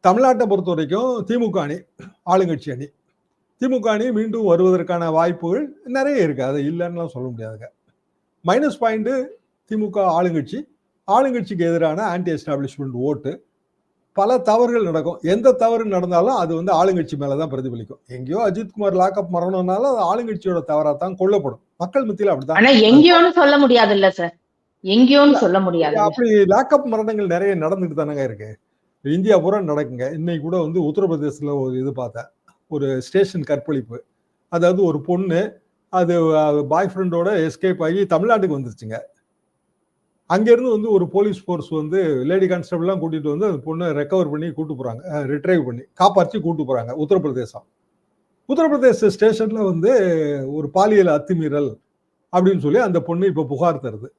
தமிழ்நாட்டை பொறுத்த வரைக்கும் திமுக அணி ஆளுங்கட்சி அணி. திமுக அணி மீண்டும் வருவதற்கான வாய்ப்புகள் நிறைய இருக்கு, அதை இல்லைன்னு சொல்ல முடியாதுங்க. மைனஸ் பாயிண்ட் திமுக ஆளுங்கட்சி, ஆளுங்கட்சிக்கு எதிரான ஆன்டி எஸ்டாப்ளிஷ்மெண்ட் ஓட்டு. பல தவறுகள் நடக்கும். எந்த தவறு நடந்தாலும் அது ஆளுங்கட்சி மேலதான் பிரதிபலிக்கும். எங்கேயோ அஜித்குமார் லாக்அப் மரணம்னால அது ஆளுங்கட்சியோட தவறாத்தான் கொல்லப்படும். மக்கள் மத்தியில் அப்படிதான். எங்கேயோன்னு சொல்ல முடியாது இல்ல சார், எங்கேயோன்னு சொல்ல முடியாது. அப்படி லாக்அப் மரணங்கள் நிறைய நடந்துட்டு தானங்க இருக்கு, இந்தியா பூரா நடக்குங்க. இன்னைக்கு கூட உத்தரப்பிரதேசத்துல ஒரு இது பார்த்தேன், ஒரு ஸ்டேஷன் கற்பழிப்பு. அதாவது ஒரு பொண்ணு அது பாய் ஃப்ரெண்டோட எஸ்கேப் ஆகி தமிழ்நாட்டுக்கு வந்துருச்சுங்க. அங்கேருந்து ஒரு போலீஸ் ஃபோர்ஸ் லேடி கான்ஸ்டபிள்லாம் கூட்டிட்டு அந்த பொண்ணை ரெக்கவர் பண்ணி கூட்டு போறாங்க, ரிட்ரைவ் பண்ணி காப்பாற்றி கூட்டு போறாங்க உத்தரப்பிரதேசம். உத்தரப்பிரதேச ஸ்டேஷன்ல ஒரு பாலியல் அத்துமீறல் அப்படின்னு சொல்லி அந்த பொண்ணு இப்ப புகார் தருது.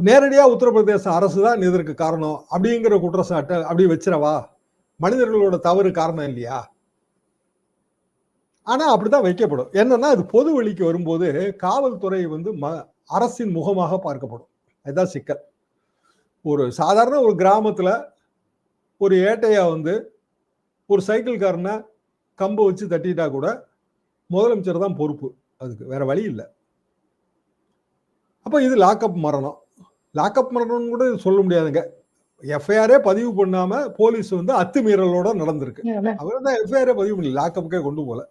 நேரடியா உத்தரப்பிரதேச அரசு தான் இதற்கு காரணம் அப்படிங்கிற குற்றச்சாட்டை அப்படி வச்சிரவா? மனிதர்களோட தவறு காரணம் இல்லையா? ஆனா அப்படிதான் வைக்கப்படும். என்னன்னா அது பொது வழிக்கு வரும்போது காவல்துறை அரசின் முகமாக பார்க்கப்படும். அதுதான் சிக்கல். ஒரு சாதாரண ஒரு கிராமத்துல ஒரு ஏட்டையா ஒரு சைக்கிள்காரனை கம்பு வச்சு தட்டிட்டா கூட முதலமைச்சர் தான் பொறுப்பு, அதுக்கு வேற வழி இல்லை. அப்ப இது லாக்அப் மரணம். லாக்அப் மரணம் கூட சொல்ல முடியாதுங்க. எஃப்ஐஆரே பதிவு பண்ணாம போலீஸ் அத்துமீறலோட நடந்திருக்கு. அவர் தான் எஃப்ஐஆரே பதிவு பண்ணல, லாக்அப்புக்கே கொண்டு போல.